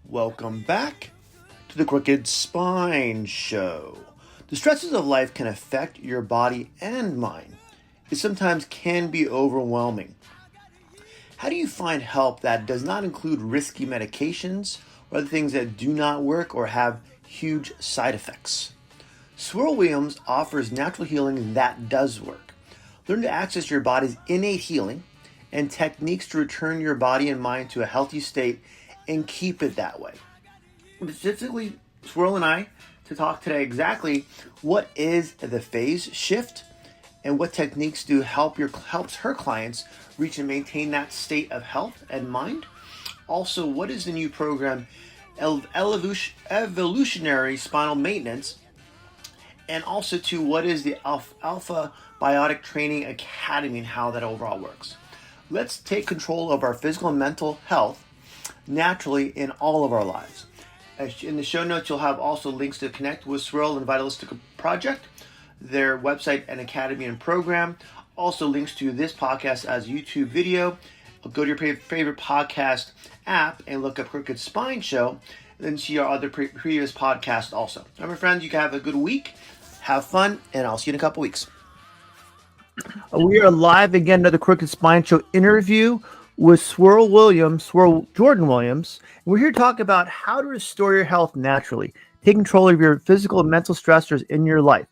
Welcome back to the Crooked Spine Show. The stresses of life can affect your body and mind. It sometimes can be overwhelming. How do you find help that does not include risky medications or other things that do not work or have huge side effects? Swirl Williams offers natural healing that does work. Learn to access your body's innate healing and techniques to return your body and mind to a healthy state and keep it that way. Specifically, Swirl and I to talk today exactly what is the Phaseshift and what techniques do helps her clients reach and maintain that state of health and mind. Also, what is the new program evolutionary spinal maintenance, and also to what is the Alpha Biotic Training Academy and how that overall works. Let's take control of our physical and mental health naturally in all of our lives. In the show notes, you'll have also links to connect with Swirl and Vitalistic Project, their website and academy and program. Also links to this podcast as a YouTube video. Go to your favorite podcast app and look up Crooked Spine Show, and then see our other previous podcasts also. All right, my friends, you can have a good week. Have fun, and I'll see you in a couple weeks. We are live again, another Crooked Spine Show interview with Swirl Jordan Williams. We're here to talk about how to restore your health naturally, take control of your physical and mental stressors in your life.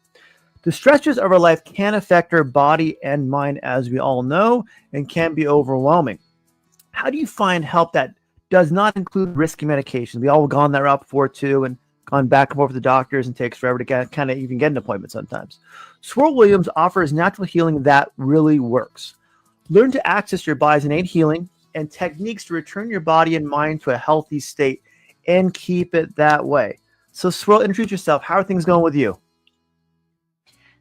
The stressors of our life can affect our body and mind, as we all know, and can be overwhelming. How do you find help that does not include risky medications? We all have gone that route before too, and gone back and forth with the doctors, and takes forever to kind of even get an appointment sometimes. Swirl Williams offers natural healing that really works. Learn to access your body's innate healing and techniques to return your body and mind to a healthy state and keep it that way. So Swirl, introduce yourself. How are things going with you?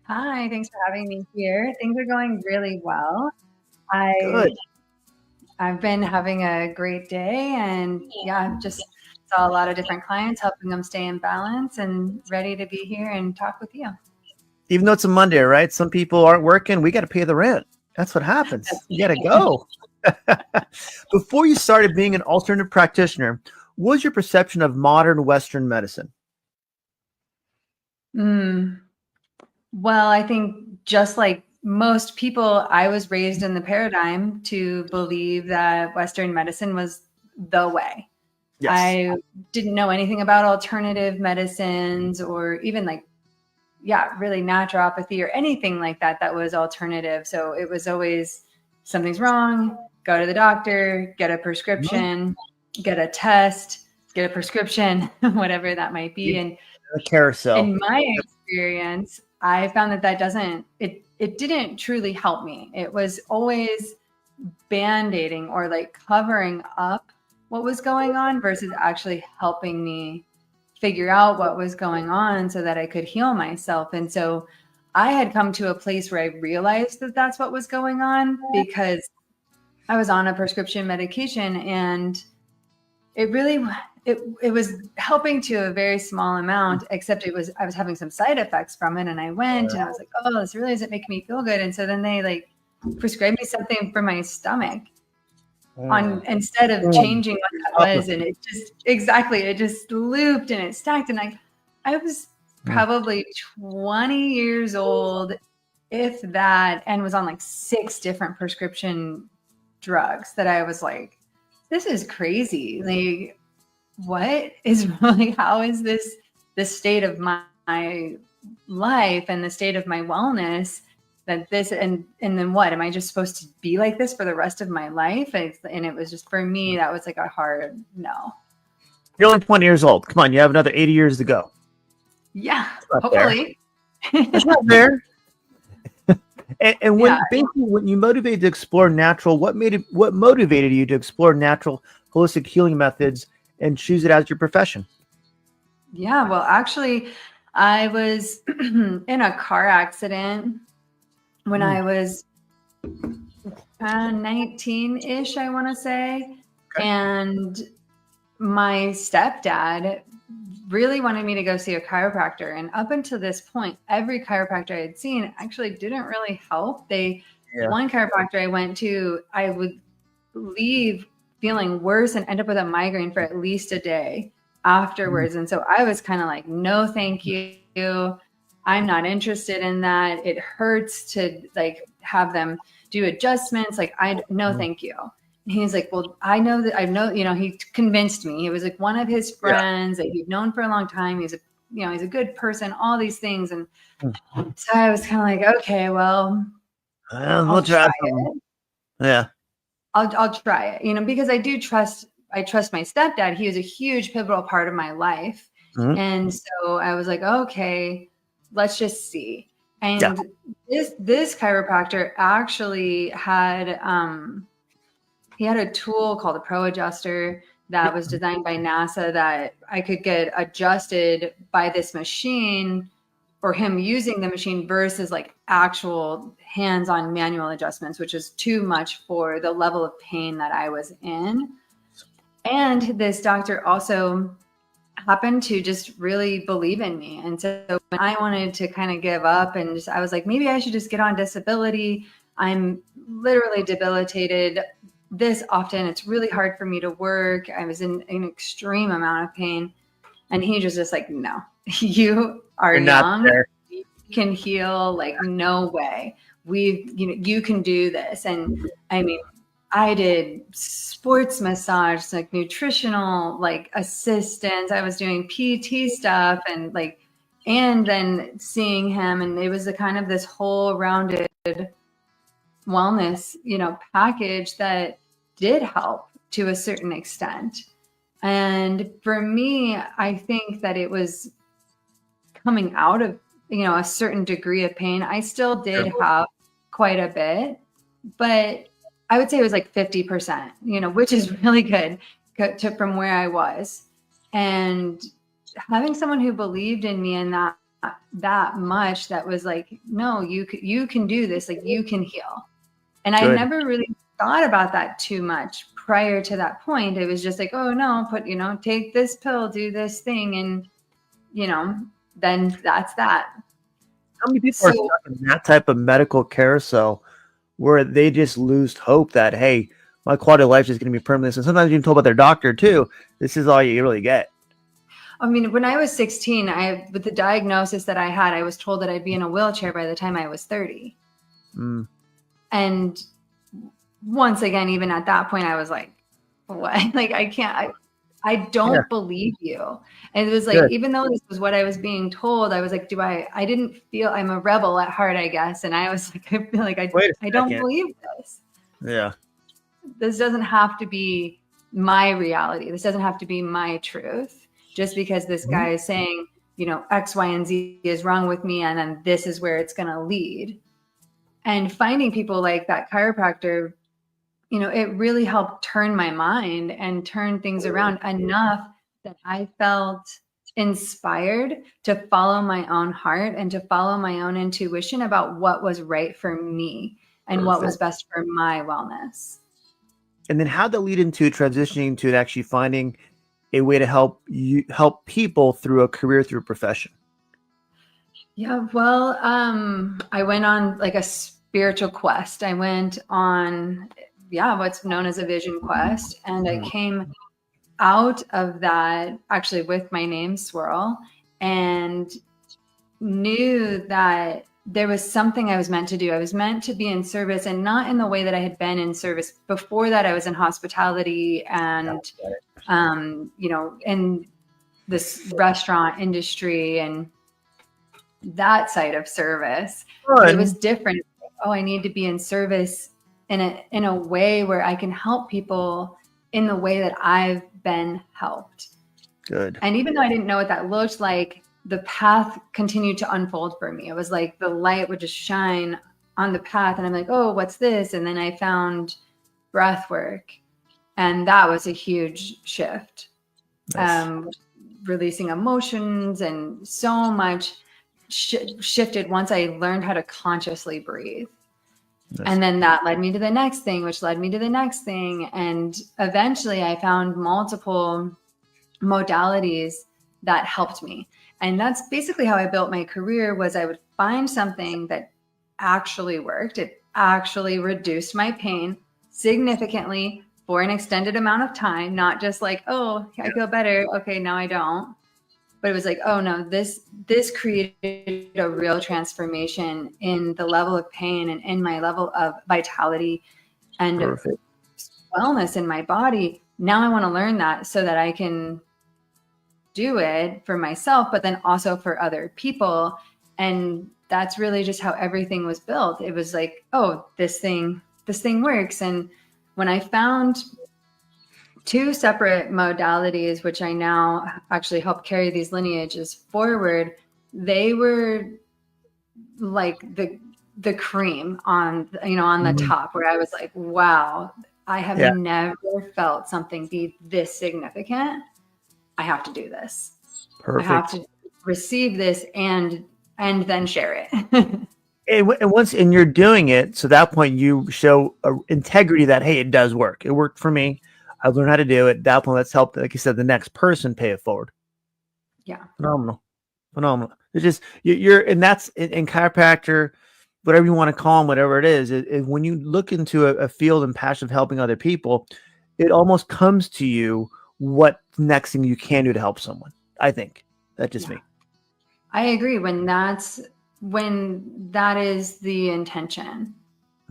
Hi, thanks for having me here. Things are going really well. Good. I've been having a great day, and I've just saw a lot of different clients, helping them stay in balance, and ready to be here and talk with you. Even though it's a Monday, right? Some people aren't working. We got to pay the rent. That's what happens. You got to go. Before you started being an alternative practitioner, what was your perception of modern Western medicine? Well, I think just like most people, I was raised in the paradigm to believe that Western medicine was the way. Yes. I didn't know anything about alternative medicines or even really naturopathy or anything like that was alternative. So it was always something's wrong, go to the doctor, get a prescription, get a test, get a prescription, whatever that might be. And a carousel. In my experience, I found that it didn't truly help me. It was always band-aiding or like covering up what was going on versus actually helping me figure out what was going on so that I could heal myself. And so I had come to a place where I realized that that's what was going on because I was on a prescription medication, and it was helping to a very small amount, except I was having some side effects from it. And I went and I was like, oh, this really isn't making me feel good. And so then they prescribed me something for my stomach instead of changing what that was. And it just looped and it stacked. And I was probably 20 years old, if that, and was on 6 different prescription drugs that I was like, this is crazy. What is really, how is this the state of my life and the state of my wellness that this, and then what, am I just supposed to be like this for the rest of my life? And it was just, for me, that was a hard no. You're only 20 years old. Come on, you have another 80 years to go. Yeah, hopefully. It's not fair. And when you motivated to explore natural, what motivated you to explore natural holistic healing methods and choose it as your profession? Yeah, well, actually, I was in a car accident when I was 19-ish, I want to say. Okay. And my stepdad really wanted me to go see a chiropractor. And up until this point, every chiropractor I had seen actually didn't really help. One chiropractor I went to, I would leave feeling worse and end up with a migraine for at least a day afterwards. And so I was kind of like, no, thank you. I'm not interested in that. It hurts to like have them do adjustments. Like, no, thank you. And he's like, well, I know, he convinced me. He was like one of his friends that he'd known for a long time. He's a good person, all these things. And so I was kind of like, okay, well, we'll try it. Yeah. I'll try it, because I trust my stepdad. He was a huge pivotal part of my life. And so I was like, okay, let's just see. And this chiropractor actually had, he had a tool called a Pro Adjuster that was designed by NASA that I could get adjusted by this machine, or him using the machine, versus like actual hands-on manual adjustments, which is too much for the level of pain that I was in. And this doctor also happened to just really believe in me. And so when I wanted to kind of give up, and I was like, maybe I should just get on disability. I'm literally debilitated this often. It's really hard for me to work. I was in an extreme amount of pain. And he was just like, no, you are young. You can heal. Like, no way. You can do this. And I mean, I did sports massage, like nutritional, like assistance. I was doing PT stuff and then seeing him. And it was a kind of this whole rounded wellness, package that did help to a certain extent. And for me, I think that it was coming out of, a certain degree of pain. I still did have quite a bit, but I would say it was like 50%, which is really good from where I was. And having someone who believed in me and that much, that was like, no, you can do this. Like, you can heal. And I never really thought about that too much prior to that point. It was just like, oh no, take this pill, do this thing. And, then that's that. How many people are stuck in that type of medical carousel where they just lose hope that, hey, my quality of life is going to be permanent? And sometimes you're told by their doctor too, this is all you really get. I mean, when I was 16, with the diagnosis that I had, I was told that I'd be in a wheelchair by the time I was 30. And once again, even at that point, I was like, what? Like, I don't believe you. And it was like, even though this was what I was being told, I was like, I didn't feel, I'm a rebel at heart, I guess. And I was like, I feel like I don't believe this. Yeah. This doesn't have to be my reality. This doesn't have to be my truth. Just because this guy is saying, X, Y, and Z is wrong with me, and then this is where it's going to lead. And finding people like that chiropractor, it really helped turn my mind and turn things around enough that I felt inspired to follow my own heart and to follow my own intuition about what was right for me and what was best for my wellness. And then how'd that lead into transitioning to actually finding a way to help people through a career, through a profession? Yeah, well, I went on like a spiritual quest. I went on what's known as a vision quest. And I came out of that actually with my name, Swirl, and knew that there was something I was meant to do. I was meant to be in service, and not in the way that I had been in service. Before that, I was in hospitality and, in this restaurant industry and that side of service. It was different. Oh, I need to be in service in a way where I can help people in the way that I've been helped. Good. And even though I didn't know what that looked like, the path continued to unfold for me. It was like the light would just shine on the path, and I'm like, oh, what's this? And then I found breath work, and that was a huge shift. Nice. Releasing emotions, and so much shifted once I learned how to consciously breathe. Nice. And then that led me to the next thing, which led me to the next thing. And eventually I found multiple modalities that helped me. And that's basically how I built my career. Was I would find something that actually worked. It actually reduced my pain. significantly for an extended amount of time, not just like, oh, I feel better. Okay, now I don't. But it was like, oh no, this created a real transformation in the level of pain and in my level of vitality and Perfect. wellness in my body. Now I want to learn that so that I can do it for myself, but then also for other people. And that's really just how everything was built. It was like, oh, this thing works. And when I found two separate modalities, which I now actually help carry these lineages forward, they were like the cream on, on the top, where I was like, wow, I have never felt something be this significant. I have to do this. Perfect. I have to receive this and then share it. And you're doing it, so at that point you show integrity that, hey, it does work. It worked for me. I learned how to do it. At that point, let's help, like you said, the next person pay it forward. Yeah. Phenomenal. It's just, and that's in chiropractor, whatever you want to call them, whatever it is, when you look into a field and passion of helping other people, it almost comes to you what next thing you can do to help someone. I think that's just me. I agree. When that is the intention,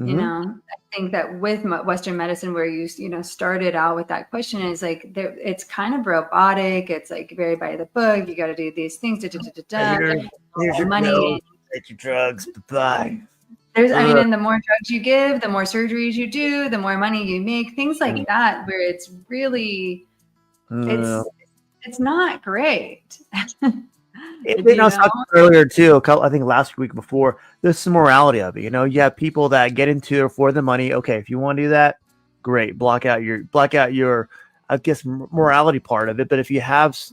I think that with Western medicine, where you started out with that question, is like it's kind of robotic. It's like very by the book. You got to do these things. Here's your money. Take your drugs. Bye. And the more drugs you give, the more surgeries you do, the more money you make. Things like that, where it's really, it's not great. I was talking earlier too, I think last week before, there's some morality of it. You have people that get into it for the money. Okay, if you want to do that, great. Block out your, I guess, morality part of it. But if you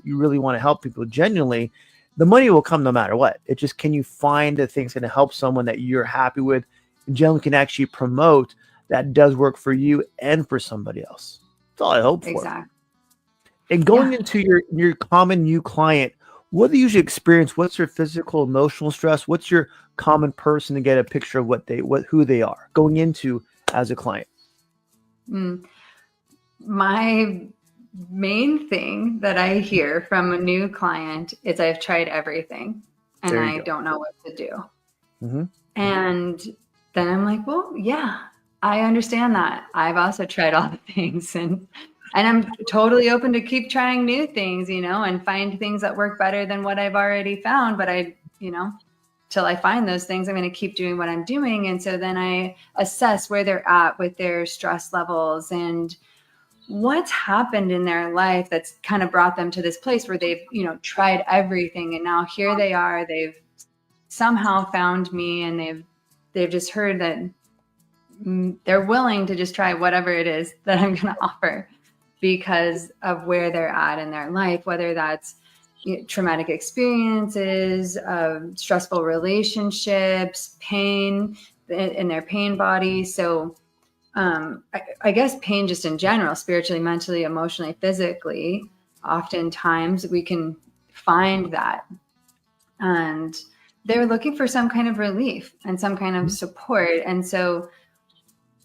really want to help people genuinely, the money will come no matter what. It just, can you find the things going to help someone that you're happy with and generally can actually promote that does work for you and for somebody else. That's all I hope for. Exactly. And going into your common new client, what do you usually experience? What's your physical, emotional stress? What's your common person to get a picture of who they are going into as a client? My main thing that I hear from a new client is I've tried everything and I don't know what to do. Mm-hmm. And then I'm like, well, yeah, I understand that. I've also tried all the things and I'm totally open to keep trying new things, and find things that work better than what I've already found. But till I find those things, I'm going to keep doing what I'm doing. And so then I assess where they're at with their stress levels and what's happened in their life that's kind of brought them to this place where they've, tried everything. And now here they are, they've somehow found me and they've just heard that they're willing to just try whatever it is that I'm going to offer because of where they're at in their life, whether that's traumatic experiences, stressful relationships, pain in their pain body. So I guess pain just in general, spiritually, mentally, emotionally, physically, oftentimes we can find that. And they're looking for some kind of relief and some kind of support. And so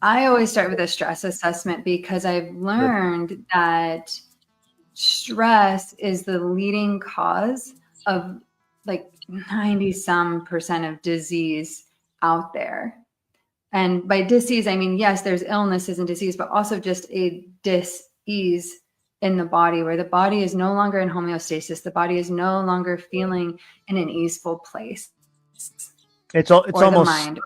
I always start with a stress assessment because I've learned that stress is the leading cause of like 90% of disease out there. And by disease, I mean, yes, there's illnesses and disease, but also just a dis-ease in the body where the body is no longer in homeostasis. The body is no longer feeling in an easeful place. It's almost mind,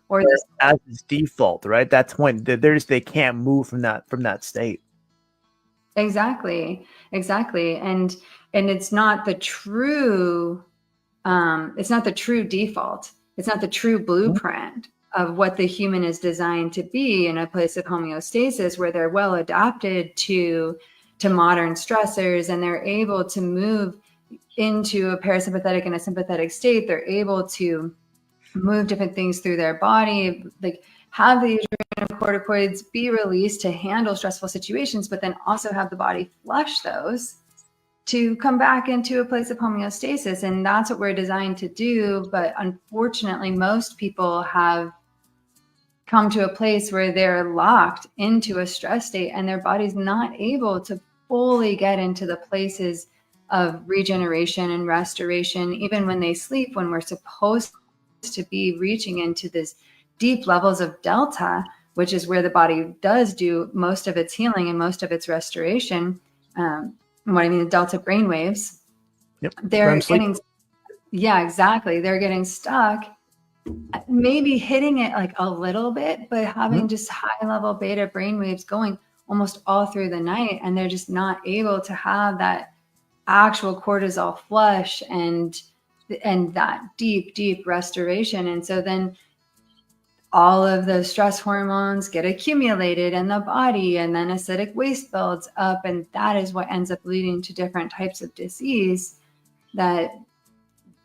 as its default, right? That's when they can't move from that state. Exactly. And it's not the true default. It's not the true blueprint of what the human is designed to be in a place of homeostasis where they're well adapted to modern stressors and they're able to move into a parasympathetic and a sympathetic state. They're able to move different things through their body, like have the adrenocorticoids be released to handle stressful situations, but then also have the body flush those to come back into a place of homeostasis. And that's what we're designed to do. But unfortunately, most people have come to a place where they're locked into a stress state and their body's not able to fully get into the places of regeneration and restoration, even when they sleep, when we're supposed to be reaching into this deep levels of delta, which is where the body does do most of its healing and most of its restoration. What I mean, the delta brainwaves, they're getting, yeah, exactly. They're getting stuck, maybe hitting it like a little bit, but having just high level beta brainwaves going almost all through the night. And they're just not able to have that actual cortisol flush and that deep restoration. And so then all of the stress hormones get accumulated in the body, and then acidic waste builds up. And that is what ends up leading to different types of disease that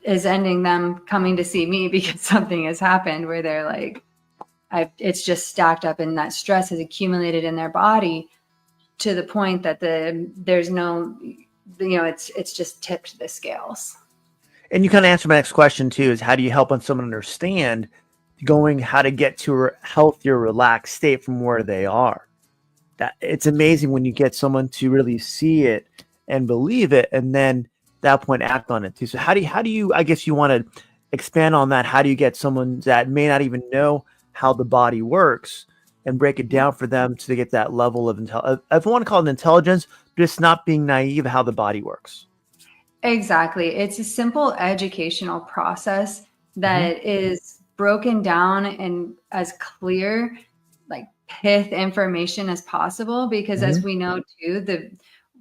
is ending them coming to see me because something has happened where they're like, it's just stacked up and that stress has accumulated in their body to the point that there's no, it's just tipped the scales. And you kind of answered my next question too, is how do you help someone understand how to get to a healthier, relaxed state from where they are? That it's amazing when you get someone to really see it and believe it, and then at that point act on it too. So how do you, I guess you want to expand on that. How do you get someone that may not even know how the body works and break it down for them to get that level of intelligence? I want to call it intelligence, but it's not being naive how the body works. Exactly. It's a simple educational process that is broken down and as clear, like pith information as possible, because as we know too,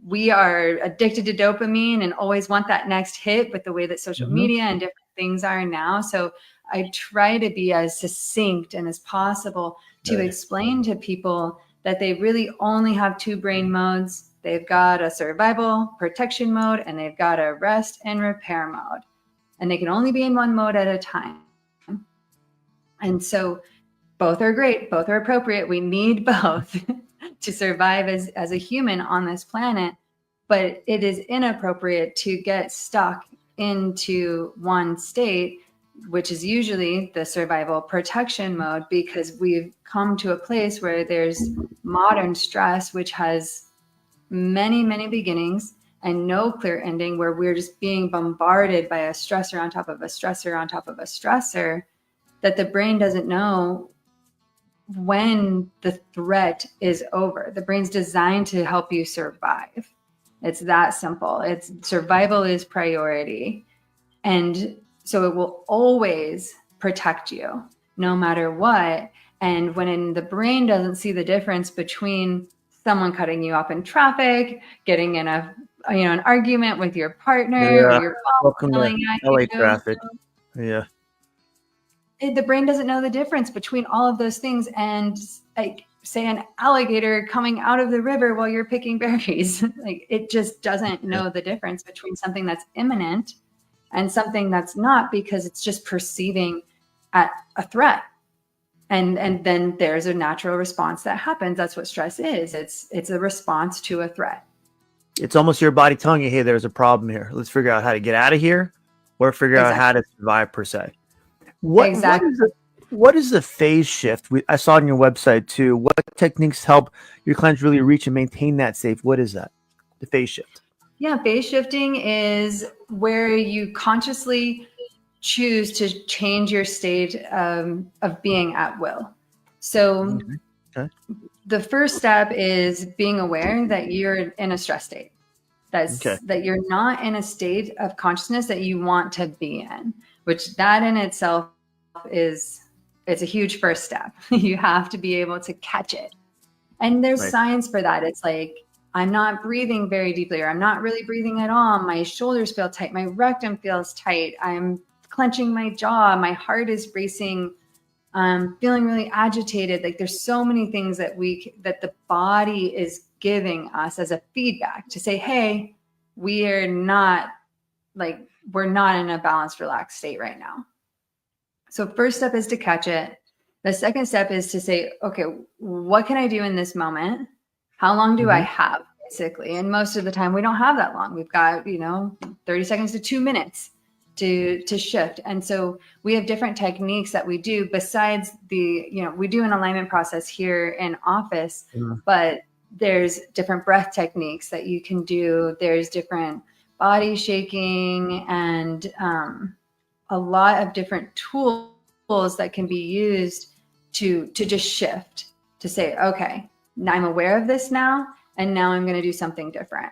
we are addicted to dopamine and always want that next hit with the way that social media and different things are now. So I try to be as succinct and as possible to explain to people that they really only have two brain modes. They've got a survival protection mode and they've got a rest and repair mode, and they can only be in one mode at a time. And so both are great. Both are appropriate. We need both to survive as a human on this planet. But it is inappropriate to get stuck into one state, which is usually the survival protection mode, because we've come to a place where there's modern stress, which has many, many beginnings and no clear ending, where we're just being bombarded by a stressor on top of a stressor on top of a stressor, that the brain doesn't know when the threat is over. The brain's designed to help you survive. It's that simple. It's survival is priority. And so it will always protect you no matter what. And when the brain doesn't see the difference between someone cutting you off in traffic, getting in an argument with your partner, or your welcome to LA traffic. Yeah. The brain doesn't know the difference between all of those things, and like say an alligator coming out of the river while you're picking berries. Like it just doesn't know the difference between something that's imminent and something that's not, because it's just perceiving a threat. And then there's a natural response that happens. That's what stress is. It's a response to a threat. It's almost your body telling you, hey, there's a problem here. Let's figure out how to get out of here, or figure out how to survive per se. What is the phase shift? I saw it on your website too. What techniques help your clients really reach and maintain that safe? What is that? The phase shift. Yeah, phase shifting is where you consciously choose to change your state of being at will. So the first step is being aware that you're in a stress state. That you're not in a state of consciousness that you want to be in, which that in itself it's a huge first step. You have to be able to catch it. And there's science for that. It's like, I'm not breathing very deeply, or I'm not really breathing at all. My shoulders feel tight. My rectum feels tight. I'm clenching my jaw. My heart is racing. I'm feeling really agitated. Like there's so many things that the body is giving us as a feedback to say, hey, we're not in a balanced, relaxed state right now. So first step is to catch it. The second step is to say, okay, what can I do in this moment? How long do I have, basically? And most of the time we don't have that long. We've got, 30 seconds to 2 minutes to shift. And so we have different techniques that we do besides we do an alignment process here in office, but there's different breath techniques that you can do. There's different body shaking and a lot of different tools that can be used to just shift, to say, okay, I'm aware of this now, and now I'm going to do something different.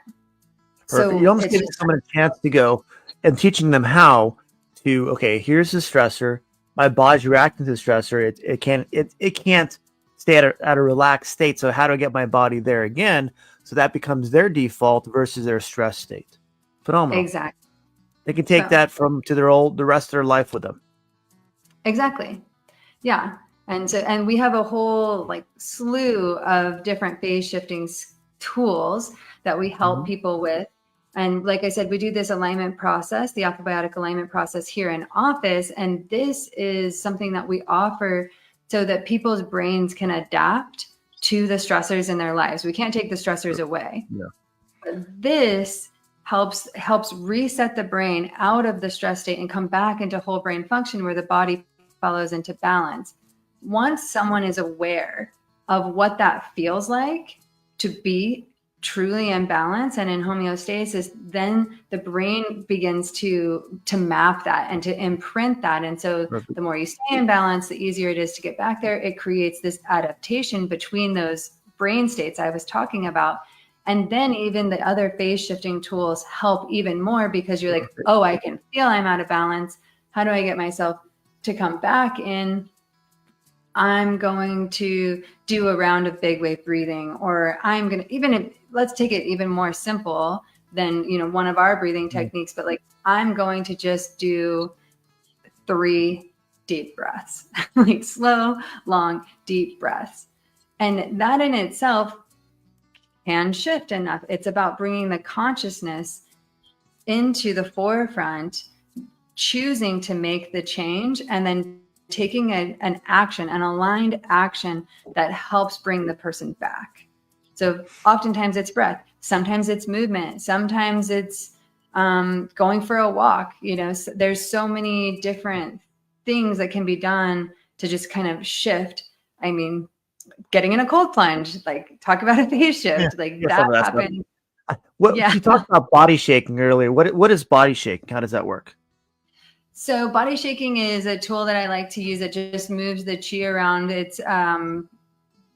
Perfect. So you almost give someone a chance to go and teaching them how to, okay, here's the stressor. My body's reacting to the stressor. It can't stay at a relaxed state. So how do I get my body there again? So that becomes their default versus their stress state. Phenomenal. Exactly. They can take that to the rest of their life with them. Exactly. Yeah. And we have a whole slew of different phase shifting tools that we help people with. And like I said, we do this alignment process, the alphabiotic alignment process here in office. And this is something that we offer so that people's brains can adapt to the stressors in their lives. We can't take the stressors away. Yeah. But this helps reset the brain out of the stress state and come back into whole brain function where the body follows into balance. Once someone is aware of what that feels like to be truly in balance and in homeostasis, then the brain begins to map that and to imprint that. And so the more you stay in balance, the easier it is to get back there. It creates this adaptation between those brain states I was talking about. And then even the other phase shifting tools help even more, because you're like, oh, I can feel I'm out of balance. How do I get myself to come back in? I'm going to do a round of big wave breathing, or I'm going to, let's take it even more simple than, one of our breathing techniques, but I'm going to just do 3 deep breaths, slow, long, deep breaths. And that in itself can shift enough. It's about bringing the consciousness into the forefront, choosing to make the change, and then taking an action, an aligned action that helps bring the person back. So oftentimes it's breath, sometimes it's movement, sometimes it's going for a walk. So there's so many different things that can be done to just kind of shift. I mean, getting in a cold plunge, talk about a phase shift, that happened. You talked about body shaking earlier. What is body shaking? How does that work? So body shaking is a tool that I like to use. It just moves the chi around. It's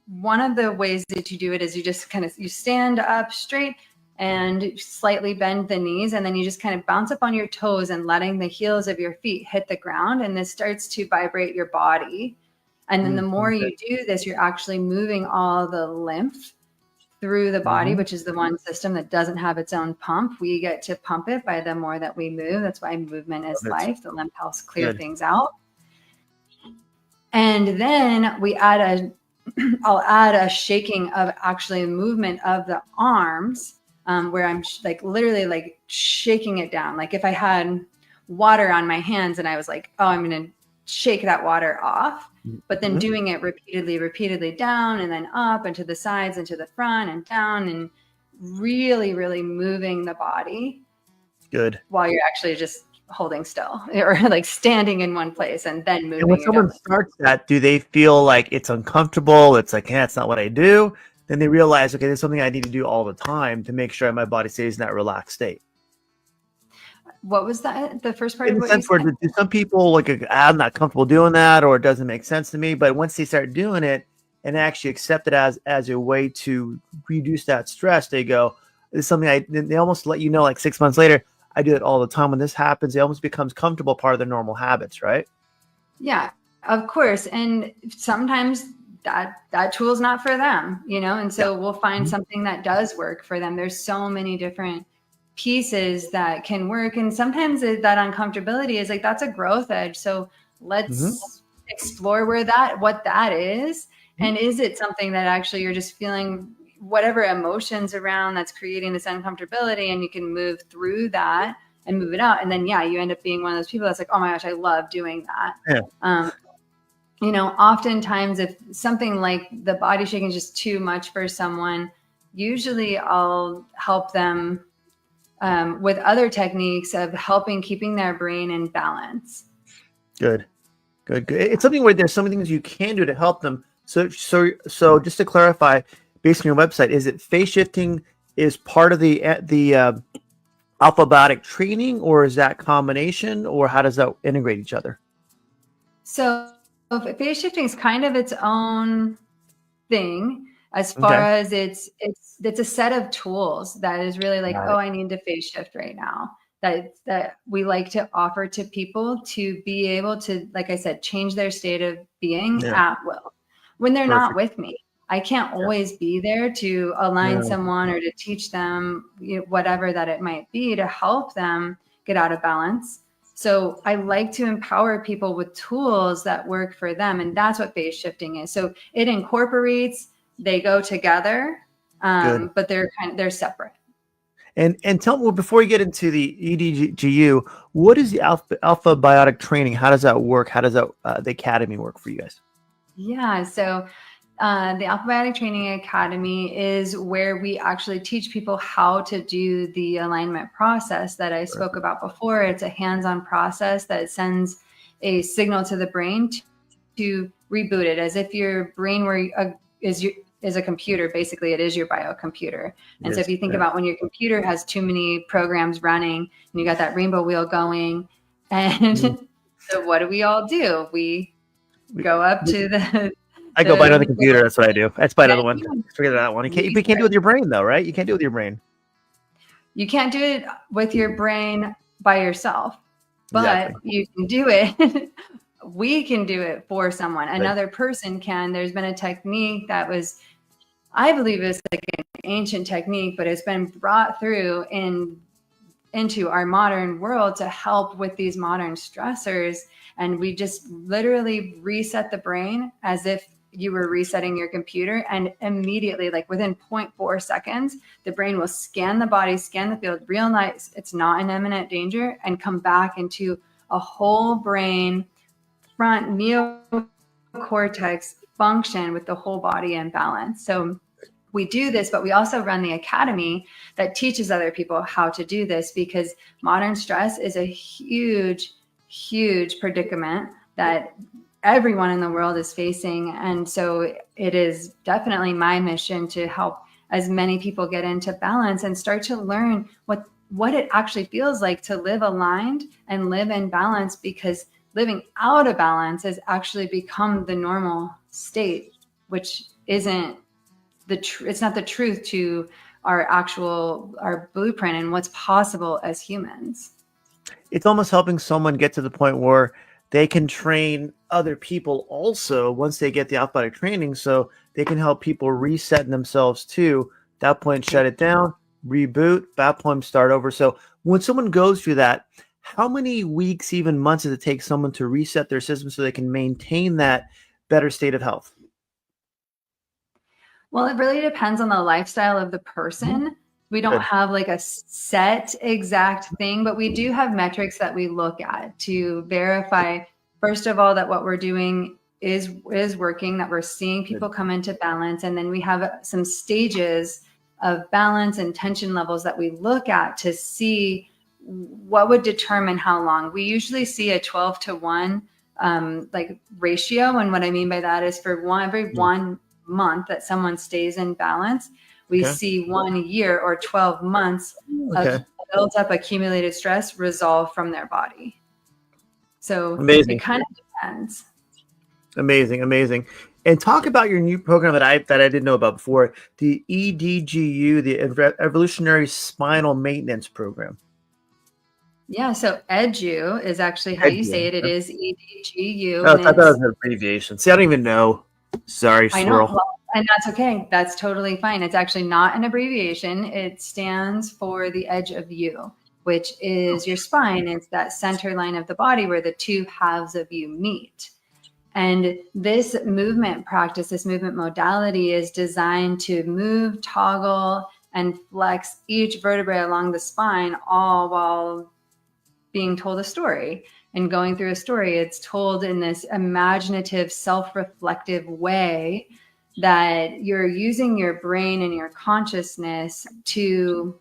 one of the ways that you do it is you just you stand up straight and slightly bend the knees, and then you just kind of bounce up on your toes and letting the heels of your feet hit the ground, and this starts to vibrate your body. And then the more you do this, you're actually moving all the lymph through the body, which is the one system that doesn't have its own pump. We get to pump it by the more that we move. That's why movement is life. The lymph helps clear things out. And then I'll add a shaking of actually movement of the arms, where I'm literally shaking it down. If I had water on my hands and I was like, oh, I'm going to shake that water off, but then doing it repeatedly down and then up and to the sides and to the front and down, and really, really moving the body. Good. While you're actually just holding still or standing in one place and then moving. And when someone starts that, do they feel like it's uncomfortable? It's it's not what I do. Then they realize, okay, there's something I need to do all the time to make sure my body stays in that relaxed state. What was that? The first part in of the what you sense where said? some people I'm not comfortable doing that, or it doesn't make sense to me. But once they start doing it and actually accept it as a way to reduce that stress, they go, "This is something they almost let you know 6 months later. I do it all the time. When this happens, it almost becomes comfortable, part of their normal habits, right?" Yeah, of course. And sometimes that tool is not for them, and so we'll find something that does work for them. There's so many different pieces that can work, and sometimes that uncomfortability is that's a growth edge. So let's explore what that is, and is it something that actually you're just feeling whatever emotions around that's creating this uncomfortability, and you can move through that and move it out, and then you end up being one of those people that's oh my gosh, I love doing that. Oftentimes if something like the body shaking is just too much for someone, usually I'll help them with other techniques of helping keeping their brain in balance. Good. It's something where there's some things you can do to help them. So just to clarify, based on your website, is it phase shifting is part of the alpha biotic training, or is that combination, or how does that integrate each other? So phase shifting is kind of its own thing, as far as it's a set of tools that is really like, oh, I need to phase shift right now. That we like to offer to people to be able to, like I said, change their state of being at will when they're not with me. I can't always be there to align someone or to teach them, whatever that it might be, to help them get out of balance. So I like to empower people with tools that work for them. And that's what phase shifting is. So it incorporates, they go together, but they're separate. And tell me, before we get into the EDGU, what is the alpha biotic training? How does that work? How does that the academy work for you guys? Yeah, so the Alpha Biotic Training Academy is where we actually teach people how to do the alignment process that I spoke about before. It's a hands-on process that sends a signal to the brain to reboot it, as if your brain is a computer. Basically, it is your biocomputer. And so if you think about when your computer has too many programs running and you got that rainbow wheel going, and so what do we all do? We go up to I go buy another computer. That's what I do. Let's buy another one. Forget that one. You can't do it with your brain, though, right? You can't do it with your brain. You can't do it with your brain by yourself, but you can do it. We can do it for someone. Another person can. There's been a technique that was, I believe, is like an ancient technique, but it's been brought through into our modern world to help with these modern stressors. And we just literally reset the brain as if you were resetting your computer, and immediately, like within 0.4 seconds, the brain will scan the body, scan the field, realize it's not in imminent danger, and come back into a whole brain front neocortex function with the whole body in balance. So we do this, but we also run the academy that teaches other people how to do this, because modern stress is a huge predicament that everyone in the world is facing. And so it is definitely my mission to help as many people get into balance and start to learn what it actually feels like to live aligned and live in balance, because living out of balance has actually become the normal state, which isn't it's not the truth to our blueprint and what's possible as humans. It's almost helping someone get to the point where they can train other people also once they get the alpha biotic training, so they can help people reset themselves too. At that point, shut it down, reboot, that point, start over. So when someone goes through that, how many weeks, even months, does it take someone to reset their system so they can maintain that better state of health? Well, it really depends on the lifestyle of the person. We don't have like a set exact thing, but we do have metrics that we look at to verify, first of all, that what we're doing is working, that we're seeing people come into balance. And then we have some stages of balance and tension levels that we look at to see what would determine how long. We usually see a 12-to-1 like ratio. And what I mean by that is for every 1 month that someone stays in balance, we see 1 year or 12 months of built up accumulated stress resolve from their body. So it kind of depends. Amazing. And talk about your new program that I didn't know about before, the EDGU, the Evolutionary Spinal Maintenance Program. Yeah, so EDGU is actually how you say it. It is EDGU. Oh, I thought it was an abbreviation. See, I don't even know. Sorry, Swirl. I know. And that's okay. That's totally fine. It's actually not an abbreviation. It stands for the edge of you, which is your spine. It's that center line of the body where the two halves of you meet. And this movement practice, this movement modality is designed to move, toggle, and flex each vertebrae along the spine, all while being told a story. And going through a story, it's told in this imaginative, self-reflective way that you're using your brain and your consciousness to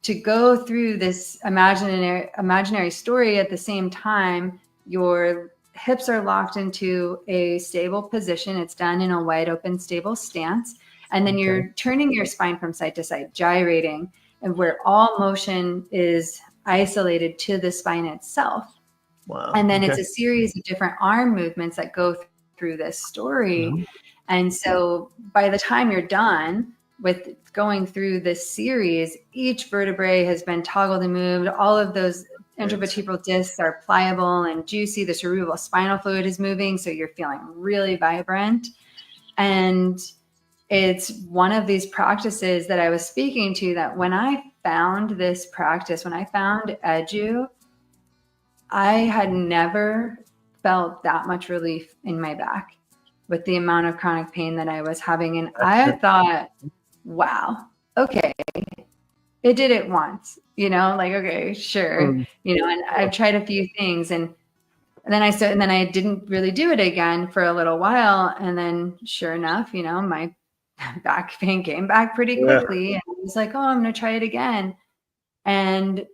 to go through this imaginary story at the same time, your hips are locked into a stable position. It's done in a wide open, stable stance. And then you're turning your spine from side to side, gyrating, and where all motion is isolated to the spine itself. Wow. And then it's a series of different arm movements that go through this story. And so by the time you're done with going through this series, each vertebrae has been toggled and moved. All of those intervertebral discs are pliable and juicy. The cerebral spinal fluid is moving, so you're feeling really vibrant. And it's one of these practices that I was speaking to, that when I found this practice, when I found Edu, I had never felt that much relief in my back with the amount of chronic pain that I was having. And I thought, wow, okay, it did it once, like, okay, sure. And I've tried a few things, and then I didn't really do it again for a little while. And then sure enough, my back pain came back pretty quickly. And I was like, oh, I'm going to try it again. And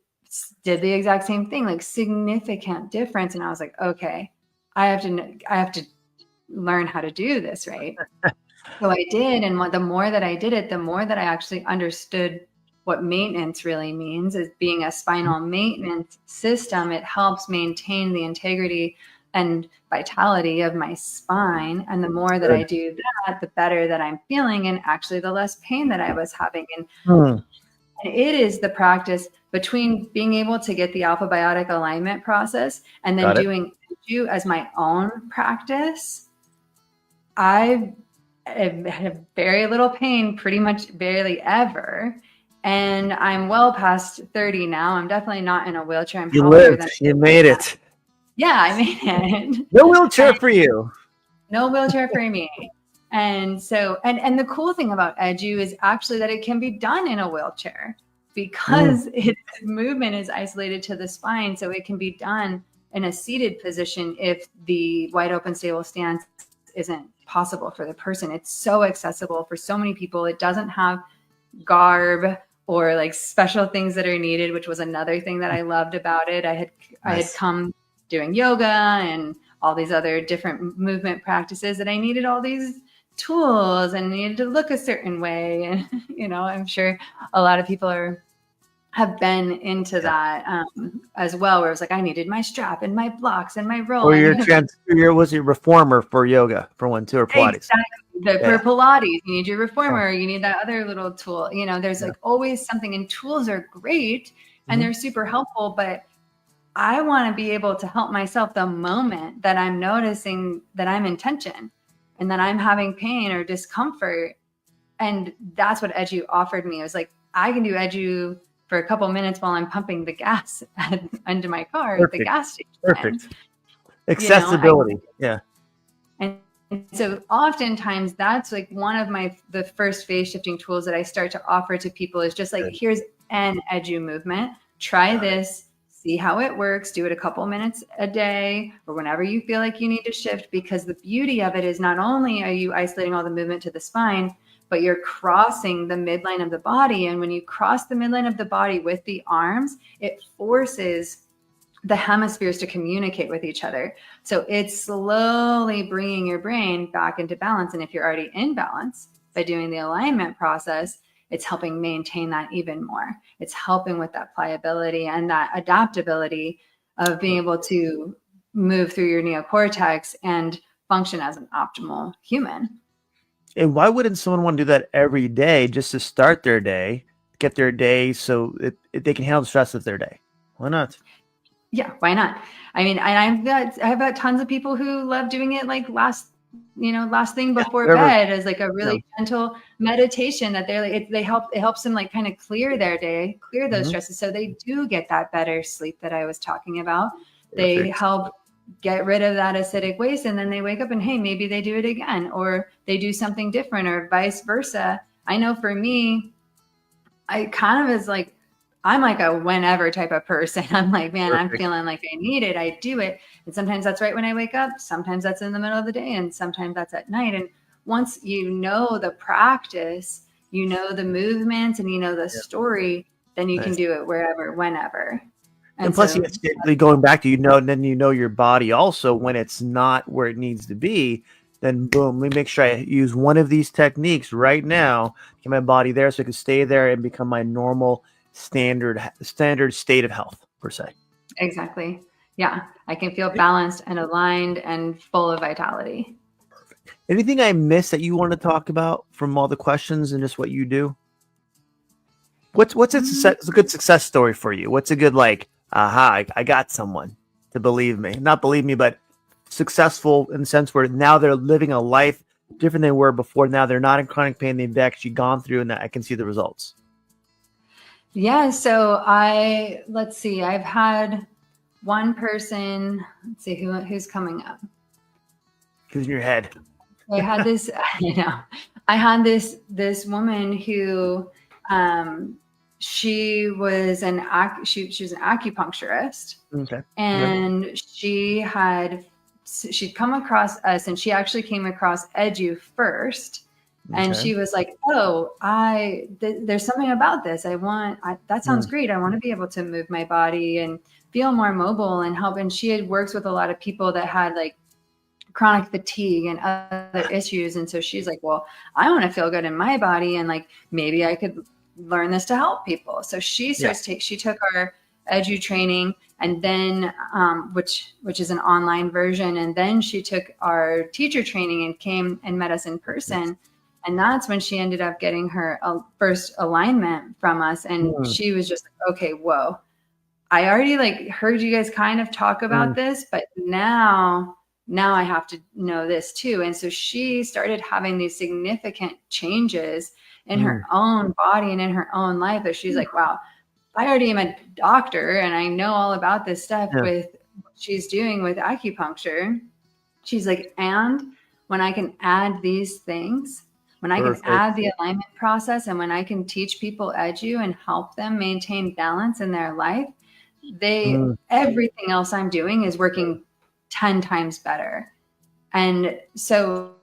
did the exact same thing, like significant difference. And I was like, okay, I have to learn how to do this, right? So I did. And the more that I did it, the more that I actually understood what maintenance really means. As being a spinal maintenance system, it helps maintain the integrity and vitality of my spine. And the more that I do that, the better that I'm feeling, and actually the less pain that I was having. And it is the practice between being able to get the alpha biotic alignment process and then doing Edu as my own practice. I have very little pain, pretty much barely ever. And I'm well past 30 now. I'm definitely not in a wheelchair. You lived. You made it. Yeah, I made it. No wheelchair for you. No wheelchair for me. And so, and the cool thing about Edu is actually that it can be done in a wheelchair, because its movement is isolated to the spine. So it can be done in a seated position if the wide open stable stance isn't possible for the person. It's so accessible for so many people. It doesn't have garb or like special things that are needed, which was another thing that I loved about it. I had come doing yoga and all these other different movement practices that I needed all these tools and needed to look a certain way. And, I'm sure a lot of people have been into that as well, where it was like, I needed my strap and my blocks and my roll. Or was your reformer for yoga for one too, or Pilates? Exactly. For Pilates, you need your reformer, you need that other little tool. There's like always something, and tools are great and they're super helpful, but I want to be able to help myself the moment that I'm noticing that I'm in tension and that I'm having pain or discomfort. And that's what Edu offered me. It was like, I can do Edu for a couple minutes while I'm pumping the gas into my car at the gas station. Perfect. Accessibility. And so oftentimes that's like one of the first phase shifting tools that I start to offer to people is just like, here's an Edu movement. Try this, see how it works, do it a couple minutes a day or whenever you feel like you need to shift, because the beauty of it is not only are you isolating all the movement to the spine, but you're crossing the midline of the body. And when you cross the midline of the body with the arms, it forces the hemispheres to communicate with each other. So it's slowly bringing your brain back into balance. And if you're already in balance by doing the alignment process, it's helping maintain that even more. It's helping with that pliability and that adaptability of being able to move through your neocortex and function as an optimal human. And why wouldn't someone want to do that every day just to start their day, get their day so they can handle the stress of their day? Why not? Yeah, why not? I mean, I've got tons of people who love doing it like last thing before bed as like a really gentle meditation that they're like, it helps them like kind of clear their day, clear those stresses. So they do get that better sleep that I was talking about. They help get rid of that acidic waste, and then they wake up and hey, maybe they do it again, or they do something different, or vice versa. I know for me, I kind of is like, I'm like a whenever type of person. I'm like, man, I'm feeling like I need it. I do it. And sometimes that's right when I wake up. Sometimes that's in the middle of the day, and sometimes that's at night. And once you know the practice, you know the movements, and you know the story, then you can Nice. do it wherever, whenever. And plus, so going back to, then you know your body also when it's not where it needs to be. Then boom, let me make sure I use one of these techniques right now, get my body there so it can stay there and become my normal standard state of health per se. exactly. Yeah. I can feel balanced and aligned and full of vitality. Anything I missed that you want to talk about from all the questions and just what you do? What's a good success story for you? What's a good aha, I got someone to believe me. Not believe me, but successful in the sense where now they're living a life different than they were before. Now they're not in chronic pain. They've actually gone through and I can see the results. Yeah. So let's see, I've had one person, let's see who's coming up. Because in your head. I had this, I had this woman who, she was she was an acupuncturist. Okay. And she'd come across us, and she actually came across Edu first. Okay. And she was like, oh, there's something about this. That sounds great. I want to be able to move my body and feel more mobile and help. And she had worked with a lot of people that had like chronic fatigue and other issues. And so she's like, well, I want to feel good in my body. And like, maybe I could learn this to help people. So she she took our Edu training, and then, which is an online version. And then she took our teacher training and came and met us in person. Yes. And that's when she ended up getting her first alignment from us. And she was just like, okay, whoa, I already heard you guys kind of talk about this, but now I have to know this too. And so she started having these significant changes in her own body and in her own life. But she's like, wow, I already am a doctor and I know all about this stuff with what she's doing with acupuncture. She's like, and when I can add these things, when I can add the alignment process, and when I can teach people Edu and help them maintain balance in their life, everything else I'm doing is working 10 times better. And so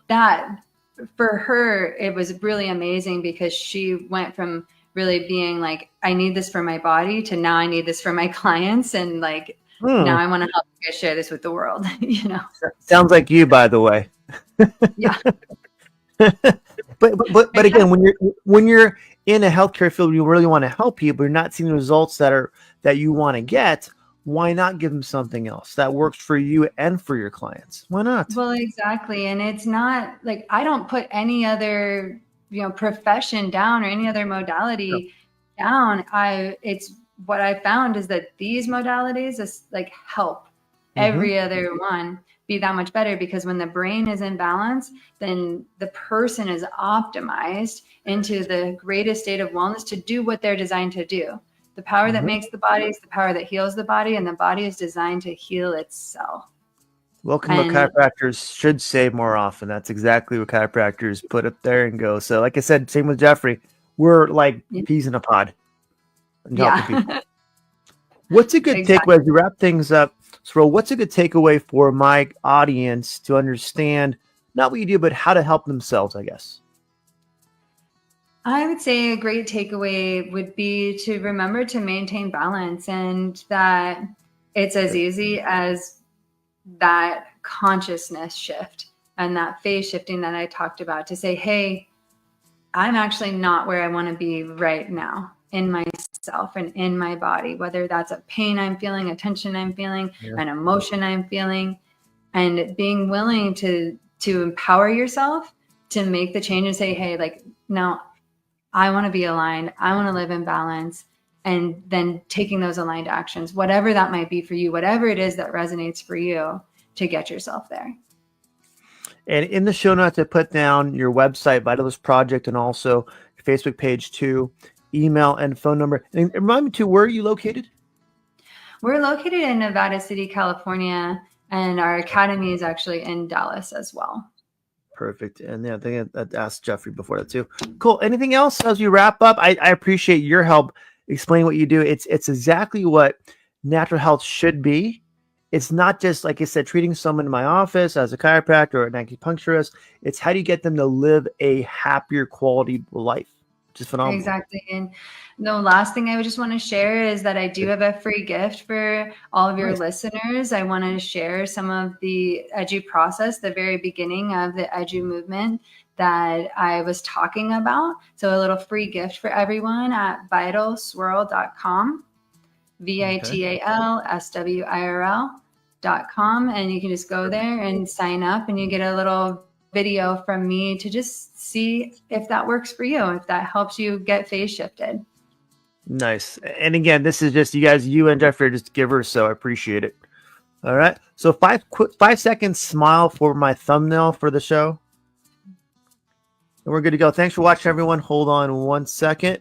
that, for her, it was really amazing, because she went from really being like, I need this for my body, to now I need this for my clients. And now I want to help you guys share this with the world, Sounds like you, by the way. Yeah. but again, when you're in a healthcare field, you really want to help people, you're not seeing the results that you want to get. Why not give them something else that works for you and for your clients? Why not? Well, exactly. And it's not like, I don't put any other, profession down or any other modality down. It's what I found is that these modalities is help every other one be that much better, because when the brain is in balance, then the person is optimized into the greatest state of wellness to do what they're designed to do. The power that makes the body is the power that heals the body, and the body is designed to heal itself. Welcome to chiropractors should say more often. That's exactly what chiropractors put up there and go. So like I said, same with Jeffrey, we're like peas in a pod. Yeah. What's a good takeaway as you wrap things up? Swirl, what's a good takeaway for my audience to understand not what you do, but how to help themselves, I guess? I would say a great takeaway would be to remember to maintain balance, and that it's as easy as that consciousness shift and that phase shifting that I talked about, to say, hey, I'm actually not where I want to be right now in myself and in my body, whether that's a pain I'm feeling, a tension I'm feeling, an emotion I'm feeling, and being willing to empower yourself to make the change and say, hey, no, I want to be aligned. I want to live in balance. And then taking those aligned actions, whatever that might be for you, whatever it is that resonates for you, to get yourself there. And in the show notes, I put down your website, Vitalist Project, and also your Facebook page too, email and phone number. And remind me too, where are you located? We're located in Nevada City, California, and our academy is actually in Dallas as well. Perfect. And I think I asked Jeffrey before that too. Cool. Anything else as you wrap up? I appreciate your help explaining what you do. It's exactly what natural health should be. It's not just, like I said, treating someone in my office as a chiropractor or an acupuncturist. It's how do you get them to live a happier quality life? Just phenomenal. Exactly. And the last thing I would just want to share is that I do have a free gift for all of your listeners. I want to share some of the Edu process, the very beginning of the Edu movement that I was talking about. So a little free gift for everyone at vitalswirl.com, vitalswirl.com. And you can just go there and sign up, and you get a little video from me to just see if that works for you, if that helps you get phase shifted. Nice. And again, this is just you and Jeffrey are just givers, so I appreciate it. All right. So 5 second smile for my thumbnail for the show. And we're good to go. Thanks for watching, everyone. Hold on 1 second.